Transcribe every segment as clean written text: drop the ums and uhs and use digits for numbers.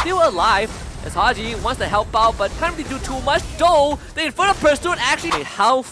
still alive. As Haji wants to help out, but can't really do too much. Though the Inferno Pursuit actually how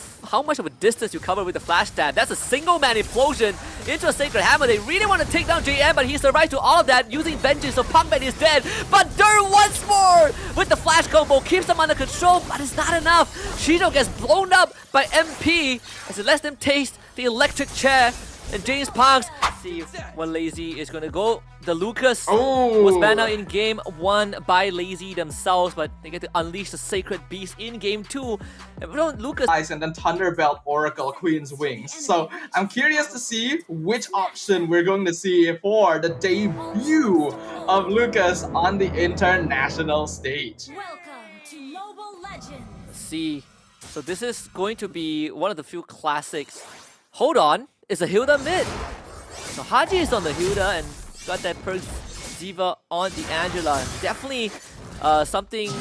much of a distance you cover with the flash stab. That's a single man implosion into a Sacred Hammer. They really want to take down JM, but he survived to all of that using Vengeance, so Punkman is dead. But Dur once more with the flash combo keeps them under control, but it's not enough. Shido gets blown up by MP as it lets them taste the electric chair. And James Parks, see what Lazy is going to go. The Lucas was banned out in game 1 by Lazy themselves, but they get to unleash the Sacred Beast in game 2. And Lucas and then Thunderbelt Oracle Queen's Wings. So I'm curious to see which option we're going to see for the debut of Lucas on the international stage. Welcome to Mobile Legends. Let's see. So this is going to be one of the few classics. Hold on. It's a Hilda mid. So Haji is on the Hilda and got that perk Ziva on the Angela. Definitely something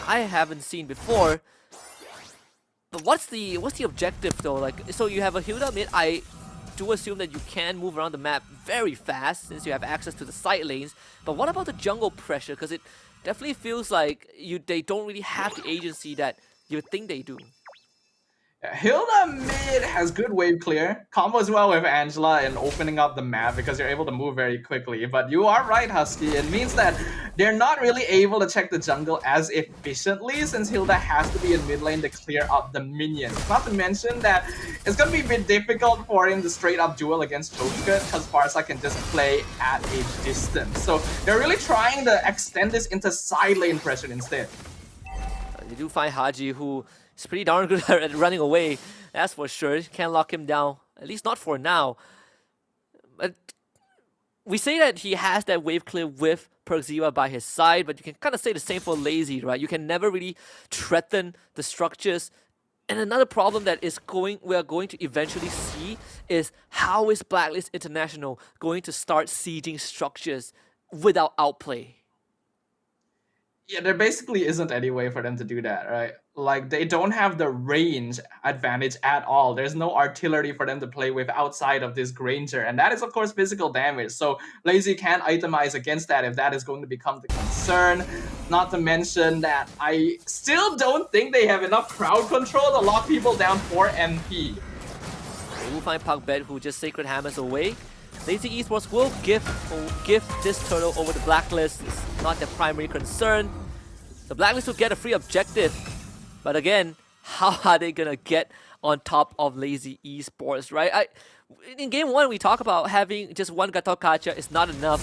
I haven't seen before. But what's the objective though? Like, so you have a Hilda mid. I do assume that you can move around the map very fast since you have access to the side lanes. But what about the jungle pressure? Because it definitely feels like they don't really have the agency that you would think they do. Hilda mid has good wave clear, combos well with Angela and opening up the map because you're able to move very quickly. But you are right, Husky. It means that they're not really able to check the jungle as efficiently since Hilda has to be in mid lane to clear up the minions. Not to mention that it's going to be a bit difficult for him to straight up duel against Choska because Farsa can just play at a distance. So they're really trying to extend this into side lane pressure instead. They do find Haji, who is pretty darn good at running away, that's for sure. Can't lock him down, at least not for now. But we say that he has that wave clear with Perkziva by his side, but you can kind of say the same for Lazy, right? You can never really threaten the structures. And another problem that we are going to eventually see is how is BLACKLIST International going to start sieging structures without outplay? Yeah, there basically isn't any way for them to do that, right? Like, they don't have the range advantage at all. There's no artillery for them to play with outside of this Granger, and that is, of course, physical damage. So Lazy can itemize against that if that is going to become the concern. Not to mention that I still don't think they have enough crowd control to lock people down for MP. They will find Puckbet, who just Sacred Hammers away. Lazy eSports will give this turtle over the BLACKLIST. It's not their primary concern. The BLACKLIST will get a free objective. But again, how are they going to get on top of Lazy eSports, right? In game 1, we talk about having just one Gato Kacha is not enough.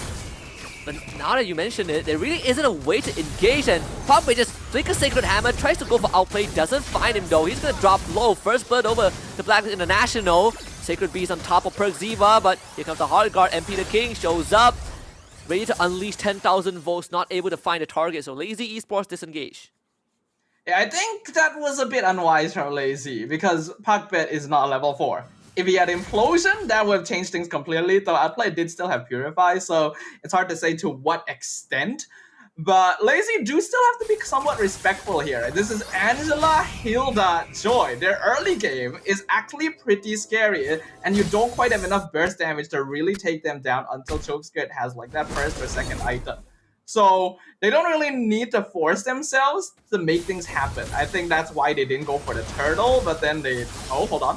But now that you mention it, there really isn't a way to engage. And Puckbet just flickers Sacred Hammer, tries to go for outplay, doesn't find him though. He's going to drop low. First blood over the BLACKLIST International. Sacred Beast on top of Perkziva, but here comes the hard guard. MP the King shows up, ready to unleash 10,000 volts, not able to find a target, so Lazy eSports disengage. Yeah, I think that was a bit unwise from Lazy because Puckbet is not level 4. If he had Implosion, that would have changed things completely, though Outplay did still have Purify, so it's hard to say to what extent. But Lazy do still have to be somewhat respectful here. This is Angela, Hilda, Joy. Their early game is actually pretty scary, and you don't quite have enough burst damage to really take them down until Chokeskirt has like that first or second item. So they don't really need to force themselves to make things happen. I think that's why they didn't go for the turtle, but then they... Oh, hold on.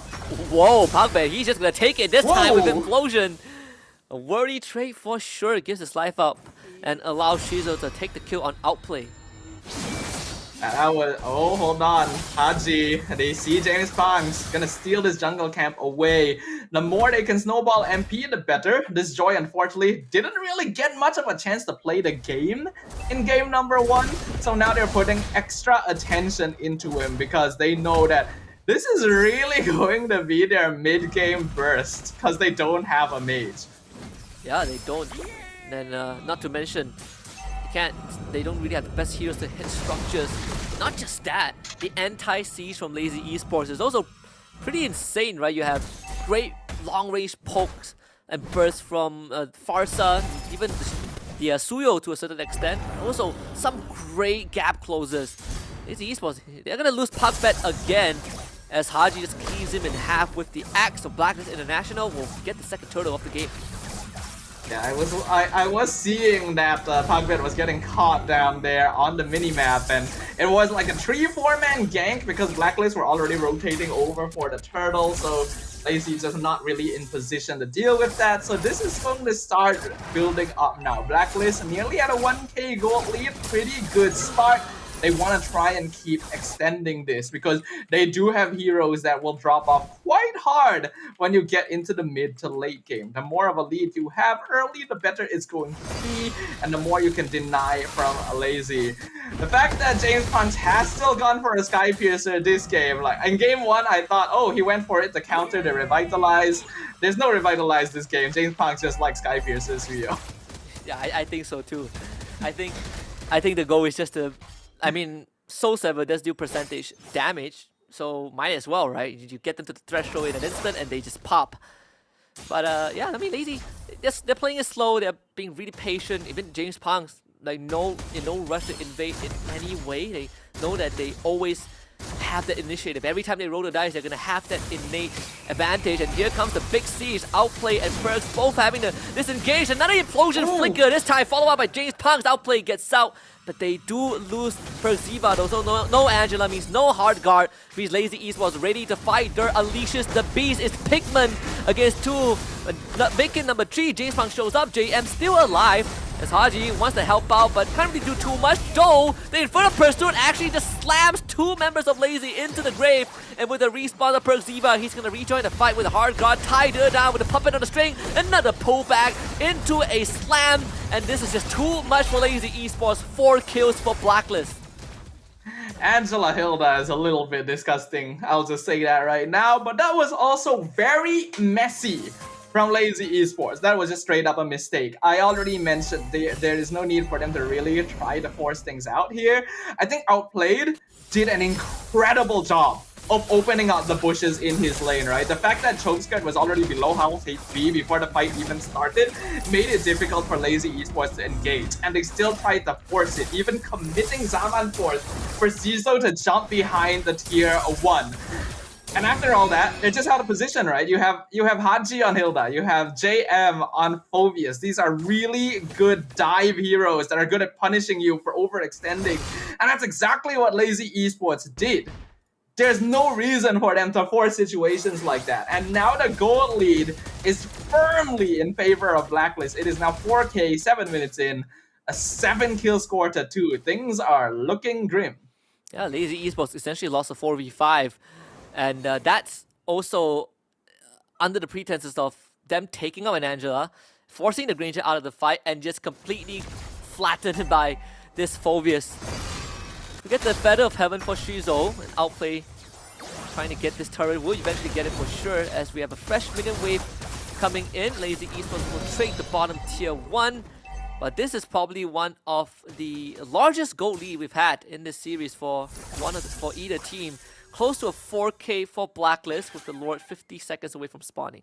Whoa, Puckbet, he's just gonna take it this time with Implosion. A worthy trade for sure, gives his life up and allows Shizo to take the kill on outplay. That was... Oh, hold on. Haji, they see James Pang's gonna steal this jungle camp away. The more they can snowball MP, the better. This Joy, unfortunately, didn't really get much of a chance to play the game in game number 1. So now they're putting extra attention into him because they know that this is really going to be their mid-game burst because they don't have a mage. Yeah, they don't. And not to mention, they don't really have the best heroes to hit structures. Not just that, the anti-siege from Lazy eSports is also pretty insane, right? You have great long-range pokes and bursts from Farsa, even the Suyo to a certain extent. Also, some great gap closers. Lazy eSports, they're gonna lose Puckbet again as Haji just cleaves him in half with the axe. So BLACKLIST International will get the second turtle of the game. Yeah, I was seeing that PugBet was getting caught down there on the minimap, and it was like a 3-4-man gank because BLACKLIST were already rotating over for the turtle, so Lazy just not really in position to deal with that. So this is going to start building up now. BLACKLIST nearly at a 1k gold lead, pretty good start. They want to try and keep extending this because they do have heroes that will drop off quite hard when you get into the mid to late game. The more of a lead you have early, the better it's going to be, and the more you can deny from Lazy. The fact that JPeSports has still gone for a Sky Piercer this game, like in game 1, I thought, oh, he went for it to counter the Revitalize. There's no Revitalize this game. JPeSports just like Sky Piercer's video. Yeah, I think so too. I think the goal is just to, I mean, Soul Saver does do percentage damage, so might as well, right? You get them to the threshold in an instant and they just pop. But yeah, I mean, Lazy, they're playing it slow, they're being really patient. Even JPeSports, like, in no rush to invade in any way. They know that they always have that initiative. Every time they roll the dice, they're gonna have that innate advantage. And here comes the big siege, Outplay and Perks both having to disengage. Another implosion flicker, this time followed up by JPeSports. Outplay gets out, but they do lose Perziva though, so no Angela means no hard guard. Means Lazy eSports ready to fight. Dirt unleashes the beast. It's Pigman against 2. Vacant number 3, JPeSports shows up. JM still alive as Haji wants to help out, but can't really do too much. Though the Inferno Pursuit actually just slams 2 members of Lazy into the grave, and with the respawn of Perziva, he's gonna rejoin the fight with a hard guard. Tie her down with a puppet on the string. Another pullback into a slam, and this is just too much for Lazy eSports. 4 kills for BLACKLIST. Angela Hilda is a little bit disgusting, I'll just say that right now, but that was also very messy from Lazy eSports. That was just straight up a mistake. I already mentioned there is no need for them to really try to force things out here. I think Outplayed did an incredible job of opening up the bushes in his lane, right? The fact that Chokeskirt was already below health HP before the fight even started made it difficult for Lazy eSports to engage, and they still tried to force it, even committing Zaman Force for Zizo to jump behind the tier 1. And after all that, they're just out of position, right? You have Haji on Hilda, you have JM on Phobius. These are really good dive heroes that are good at punishing you for overextending. And that's exactly what Lazy eSports did. There's no reason for them to force situations like that. And now the gold lead is firmly in favor of BLACKLIST. It is now 4k, 7 minutes in, a 7-kill score to 2. Things are looking grim. Yeah, Lazy eSports essentially lost a 4v5. And that's also under the pretenses of them taking out an Angela, forcing the Granger out of the fight, and just completely flattened by this Phobius. We get the Feather of Heaven for Shizo, and Outplay trying to get this turret. We'll eventually get it for sure, as we have a fresh minion wave coming in. Lazy eSports will trade the bottom tier 1. But this is probably one of the largest gold lead we've had in this series for either team. Close to a 4k for BLACKLIST, with the Lord 50 seconds away from spawning.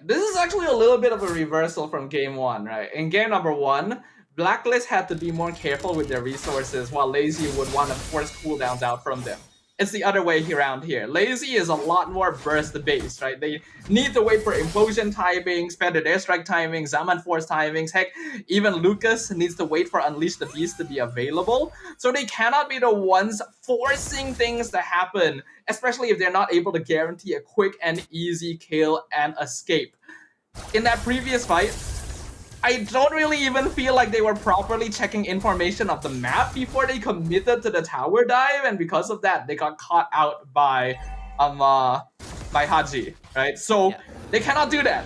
This is actually a little bit of a reversal from game 1, right? In game number 1, BLACKLIST had to be more careful with their resources, while Lazy would want to force cooldowns out from them. It's the other way around here. Lazy is a lot more burst-based, right? They need to wait for implosion timings, Feathered Airstrike timings, Zaman Force timings. Heck, even Lucas needs to wait for Unleash the Beast to be available. So they cannot be the ones forcing things to happen, especially if they're not able to guarantee a quick and easy kill and escape. In that previous fight, I don't really even feel like they were properly checking information of the map before they committed to the tower dive, and because of that, they got caught out by Haji, right? So they cannot do that.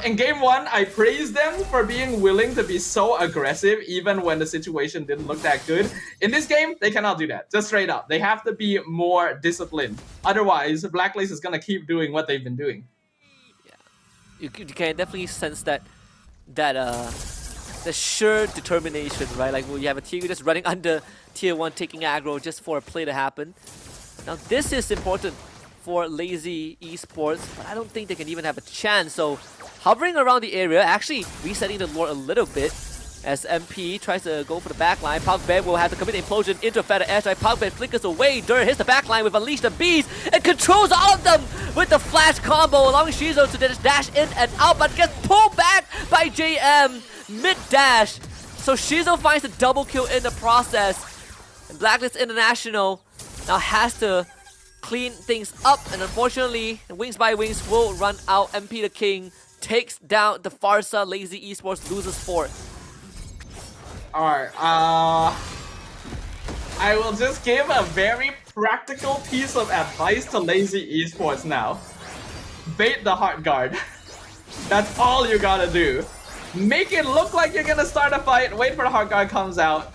In game 1, I praised them for being willing to be so aggressive even when the situation didn't look that good. In this game, they cannot do that. Just straight up. They have to be more disciplined. Otherwise, BLACKLIST is gonna keep doing what they've been doing. Yeah, you can definitely sense that the sheer determination, right? Like, when you have a team just running under tier 1, taking aggro just for a play to happen. Now this is important for Lazy eSports, but I don't think they can even have a chance. So hovering around the area, actually resetting the lore a little bit, as MP tries to go for the backline. PugBet will have to commit implosion into a Feather Airstrike. PugBet flickers away. Dur hits the backline with Unleash the Beast and controls all of them with the flash combo, allowing Shizo to just dash in and out, but gets pulled back by JM mid-dash. So Shizo finds a double kill in the process. And BLACKLIST International now has to clean things up, and unfortunately, Wings by Wings will run out. MP the King takes down the Farsa. Lazy Esports loses 4th. Alright, I will just give a very practical piece of advice to Lazy Esports now. Bait the Heart Guard. That's all you gotta do. Make it look like you're gonna start a fight, wait for the Heart Guard comes out,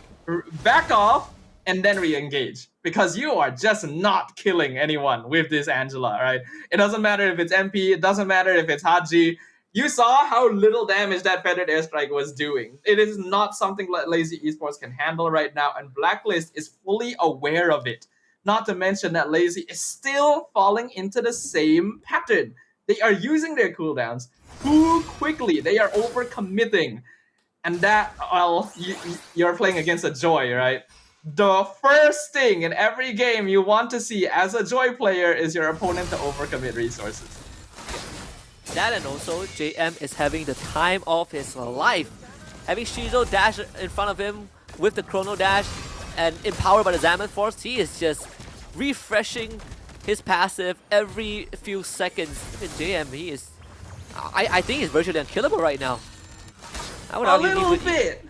back off, and then re-engage. Because you are just not killing anyone with this Angela, right? It doesn't matter if it's MP, it doesn't matter if it's Haji. You saw how little damage that Feathered Airstrike was doing. It is not something that Lazy Esports can handle right now, and BLACKLIST is fully aware of it. Not to mention that Lazy is still falling into the same pattern. They are using their cooldowns too quickly. They are overcommitting. And that, well, you're playing against a Joy, right? The first thing in every game you want to see as a Joy player is your opponent to overcommit resources. That, and also JM is having the time of his life. Having Shizo dash in front of him with the Chrono Dash and empowered by the Xamath Force, he is just refreshing his passive every few seconds. And JM, he is... I think he's virtually unkillable right now. I would argue a little bit.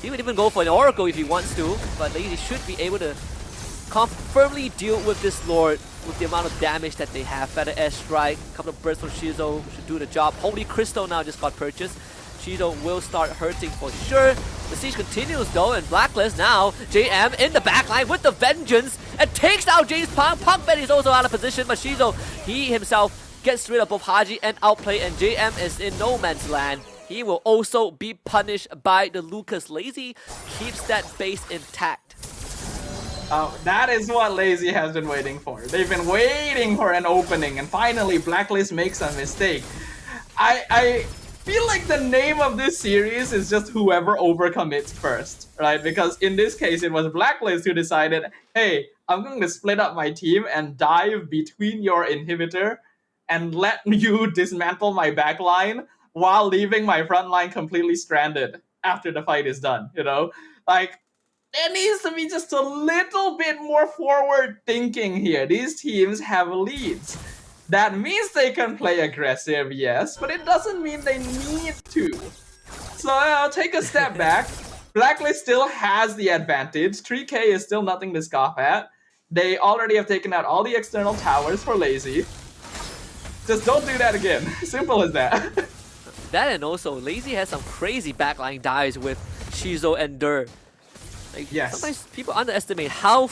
He would even go for an Oracle if he wants to, but Lazy should be able to firmly deal with this Lord with the amount of damage that they have. Feather Airstrike, a couple of bursts from Shizo should do the job. Holy Crystal now just got purchased. Shizo will start hurting for sure. The siege continues though, and BLACKLIST now, JM in the backline with the vengeance and takes out James Punk. Punkbet is also out of position, but Shizo, he himself gets rid of both Haji and Outplay, and JM is in no man's land. He will also be punished by the Lucas. Lazy keeps that base intact. That is what Lazy has been waiting for. They've been waiting for an opening, and finally BLACKLIST makes a mistake. I feel like the name of this series is just whoever overcommits first, right? Because in this case, it was BLACKLIST who decided, hey, I'm going to split up my team and dive between your inhibitor and let you dismantle my backline while leaving my front line completely stranded after the fight is done, you know? Like, there needs to be just a little bit more forward thinking here. These teams have leads. That means they can play aggressive, yes, but it doesn't mean they need to. So take a step back. BLACKLIST still has the advantage. 3K is still nothing to scoff at. They already have taken out all the external towers for Lazy. Just don't do that again. Simple as that. That, and also Lazy has some crazy backline dives with Shizo and Dur. Like, yes. Sometimes people underestimate how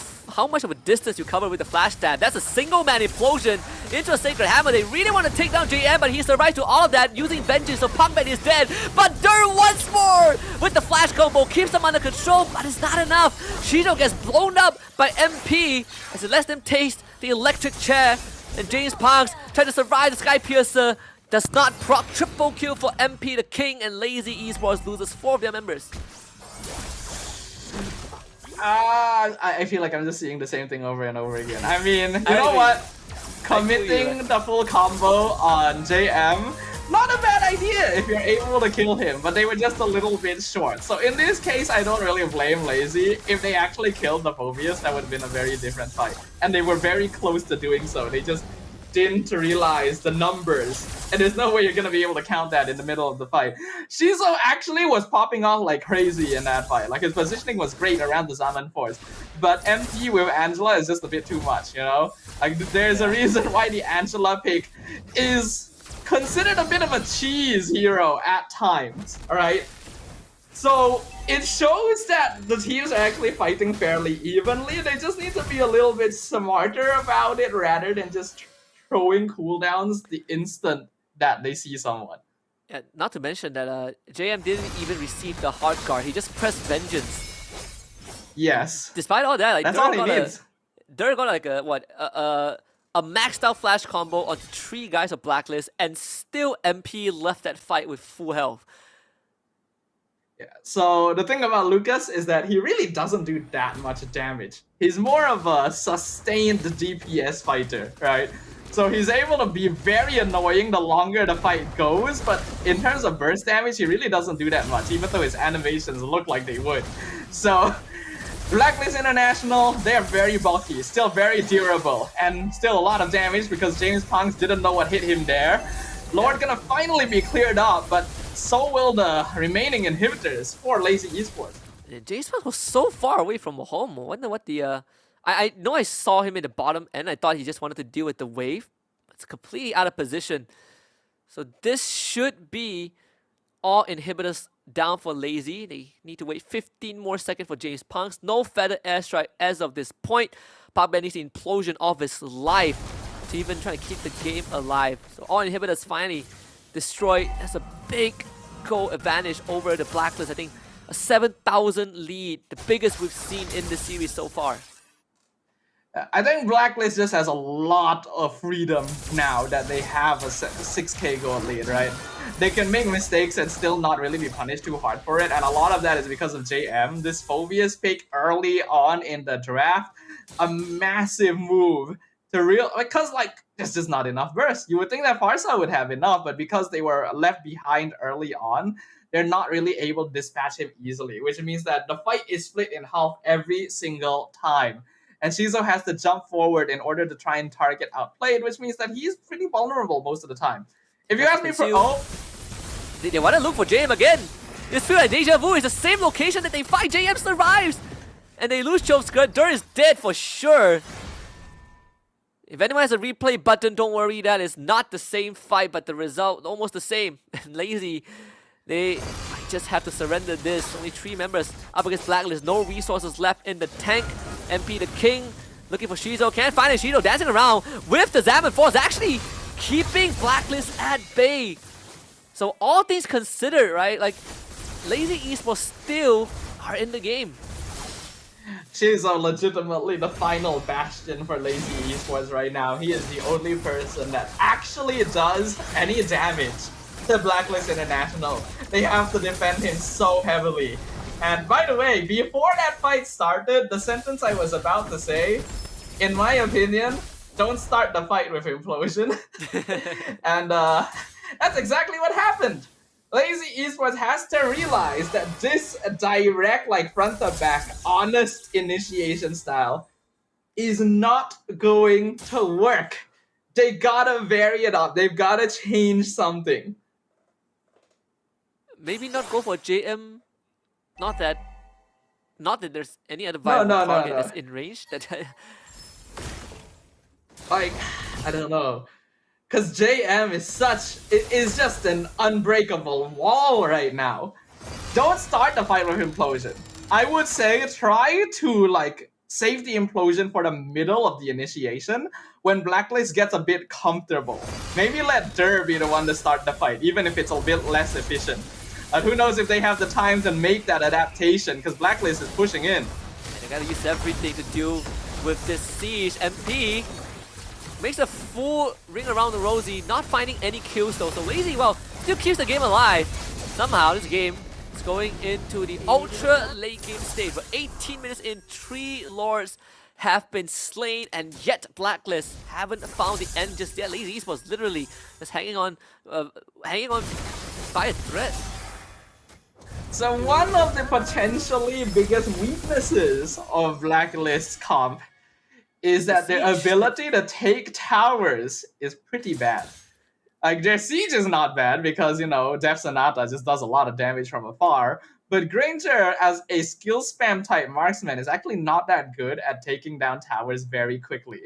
much of a distance you cover with the flash stab. That's a single man implosion into a Sacred Hammer. They really want to take down JM, but he survives to all of that using Vengeance, so Punkman is dead. But Dur once more with the flash combo keeps them under control, but it's not enough. Shizo gets blown up by MP as it lets them taste the electric chair. And James Parks trying to survive the Sky Piercer. Does not proc. Triple kill for MP the King, and Lazy Esports loses 4 of their members. I feel like I'm just seeing the same thing over and over again. I mean, you know what? Committing the full combo on JM, not a bad idea if you're able to kill him, but they were just a little bit short. So in this case, I don't really blame Lazy. If they actually killed the Phobius, that would have been a very different fight. And they were very close to doing so. They just didn't realize the numbers, and there's no way you're gonna be able to count that in the middle of the fight. Shizo actually was popping off like crazy in that fight. Like, his positioning was great around the Zaman Force, but MP with Angela is just a bit too much, you know? Like, there's a reason why the Angela pick is considered a bit of a cheese hero at times, alright? So it shows that the teams are actually fighting fairly evenly. They just need to be a little bit smarter about it rather than just throwing cooldowns the instant that they see someone. Yeah, not to mention that JM didn't even receive the Heart Guard. He just pressed Vengeance. Yes. Despite all that, like, that's all he needs. Dur got like a maxed out flash combo onto 3 guys of BLACKLIST, and still MP left that fight with full health. Yeah. So the thing about Lucas is that he really doesn't do that much damage. He's more of a sustained DPS fighter, right? So he's able to be very annoying the longer the fight goes, but in terms of burst damage, he really doesn't do that much, even though his animations look like they would. So, BLACKLIST International, they're very bulky, still very durable, and still a lot of damage because James Punks didn't know what hit him there. Lord gonna finally be cleared up, but so will the remaining inhibitors for Lazy Esports. James Punks was so far away from home. I wonder what the... I know I saw him in the bottom end. I thought he just wanted to deal with the wave. It's completely out of position. So this should be all inhibitors down for Lazy. They need to wait 15 more seconds for James Punks. No feather airstrike as of this point. PUBG needs the implosion of his life to even try to keep the game alive. So all inhibitors finally destroyed. That's a big goal advantage over the BLACKLIST. I think a 7,000 lead, the biggest we've seen in the series so far. I think BLACKLIST just has a lot of freedom now that they have a 6k gold lead, right? They can make mistakes and still not really be punished too hard for it, and a lot of that is because of JM. This Phobius pick early on in the draft, a massive move to because like there's just not enough burst. You would think that Farsa would have enough, but because they were left behind early on, they're not really able to dispatch him easily, which means that the fight is split in half every single time. And Shizo has to jump forward in order to try and target outplayed, which means that he's pretty vulnerable most of the time. If you ask me for they want to look for JM again. This feels like deja vu. It's the same location that they fight. JM survives. And they lose Chope's skirt. Dur is dead for sure. If anyone has a replay button, don't worry. That is not the same fight, but the result almost the same. And Lazy, they just have to surrender this. Only 3 members up against BLACKLIST. No resources left in the tank. MP the King looking for Shizo. Can't find it. Shizo dancing around with the Zaman Force, actually keeping BLACKLIST at bay. So all things considered, right? Like, Lazy Esports still are in the game. Shizo legitimately the final bastion for Lazy Esports right now. He is the only person that actually does any damage to BLACKLIST International. They have to defend him so heavily. And by the way, before that fight started, the sentence I was about to say, in my opinion, don't start the fight with implosion. And that's exactly what happened. Lazy Esports has to realize that this direct, like front to back, honest initiation style is not going to work. They gotta vary it up. They've gotta change something. Maybe not go for JM. Not that there's any other viable target that's in range. That like, I don't know. Because JM is just an unbreakable wall right now. Don't start the fight with implosion. I would say try to like save the implosion for the middle of the initiation when BLACKLIST gets a bit comfortable. Maybe let Dur be the one to start the fight, even if it's a bit less efficient. Who knows if they have the time to make that adaptation, because BLACKLIST is pushing in. And they gotta use everything to deal with this siege. MP makes a full ring around the Rosie, not finding any kills though. So Lazy, well, still keeps the game alive. Somehow this game is going into the ultra late game stage. But 18 minutes in, 3 Lords have been slain, and yet BLACKLIST haven't found the end just yet. Lazy Esports literally just hanging on by a thread. So one of the potentially biggest weaknesses of BLACKLIST comp is that their ability to take towers is pretty bad. Like, their siege is not bad because, you know, Def Sonata just does a lot of damage from afar, but Granger as a skill spam type marksman is actually not that good at taking down towers very quickly.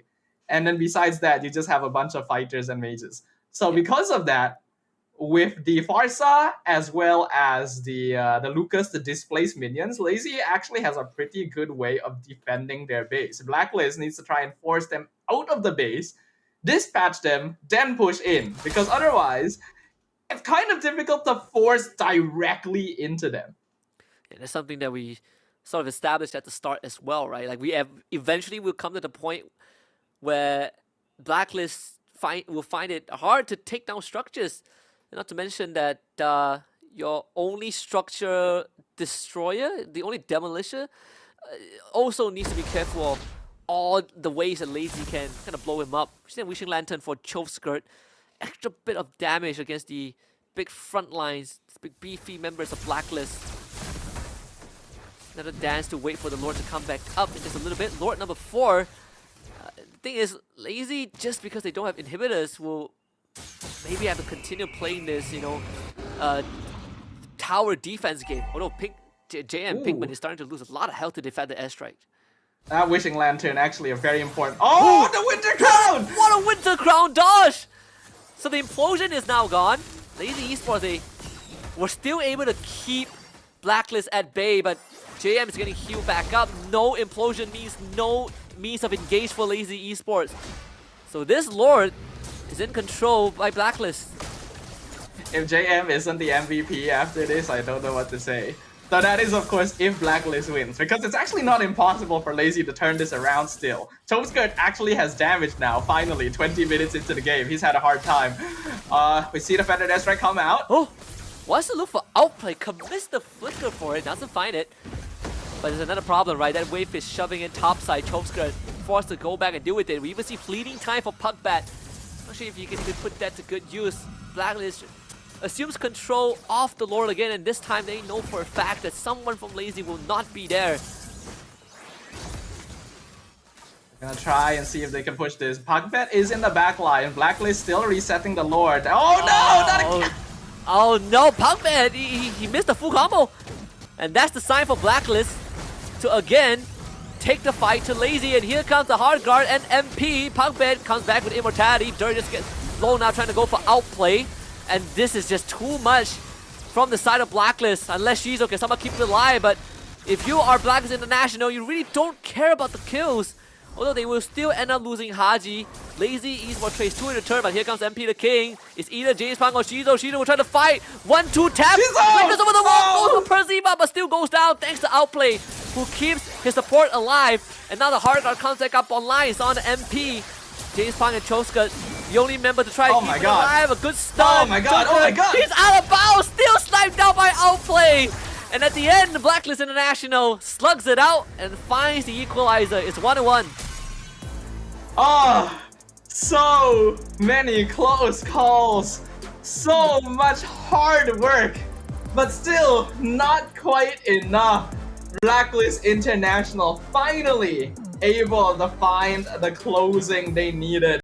And then besides that, you just have a bunch of fighters and mages. So because of that, with the Farsa as well as the Lucas, the displaced minions, Lazy actually has a pretty good way of defending their base. BLACKLIST needs to try and force them out of the base, dispatch them, then push in, because otherwise it's kind of difficult to force directly into them. And that's something that we sort of established at the start as well, right? Like, eventually will come to the point where BLACKLIST will find it hard to take down structures. Not to mention that your only structure destroyer, the only demolisher, also needs to be careful of all the ways that Lazy can kind of blow him up. Wishing Lantern for Chove Skirt. Extra bit of damage against the big front lines, big beefy members of Blacklist. Another dance to wait for the Lord to come back up in just a little bit. Lord number 4. The thing is, Lazy, just because they don't have inhibitors, will maybe have to continue playing this, you know, tower defense game. Although JM Pinkman is starting to lose a lot of health to defend the airstrike. That Wishing Lantern actually a very important. Oh, the Winter Crown! What a Winter Crown dodge! So the implosion is now gone. Lazy eSports, they were still able to keep Blacklist at bay, but JM is getting healed back up. No implosion means no means of engage for Lazy eSports. So this Lord is in control by Blacklist. If JM isn't the MVP after this, I don't know what to say. So that is, of course, if Blacklist wins, because it's actually not impossible for Lazy to turn this around still. Choveskirt actually has damage now, finally, 20 minutes into the game. He's had a hard time. We see the Feathered Airstrike come out. Oh, wants to look for outplay, commits the flicker for it, doesn't find it. But there's another problem, right? That Wave is shoving in topside. Choveskirt forced to go back and deal with it. We even see fleeting time for Puckbat. Not sure if you can even put that to good use. Blacklist assumes control of the Lord again, and this time they know for a fact that someone from Lazy will not be there. Gonna try and see if they can push this. Puckbat is in the back line. Blacklist still resetting the Lord. Oh no! Not again! Oh no, Puckbat! He missed the full combo! And that's the sign for Blacklist to again take the fight to Lazy, and here comes the hard guard and MP. Puckbat comes back with immortality. Dirt just gets low now, trying to go for outplay. And this is just too much from the side of Blacklist. Unless she's okay, someone keep it alive. But if you are Blacklist International, you really don't care about the kills. Although they will still end up losing Haji. Lazy eSports trades 2 in return, but here comes MP the King. It's either James Pang or Shizo. Shizo will try to fight. 1-2 tap. Flickers over the wall. Goes to Perziva, but still goes down thanks to Outplay, who keeps his support alive. And now the hard guard comes back up online. It's on the MP. James Pang and Choska, the only member to try to keep it alive. A good stun. Oh my god, oh my god. He's out of bounds. Still sniped down by Outplay. And at the end, Blacklist International slugs it out and finds the equalizer. It's 1-1. Oh, so many close calls. So much hard work. But still, not quite enough. Blacklist International finally able to find the closing they needed.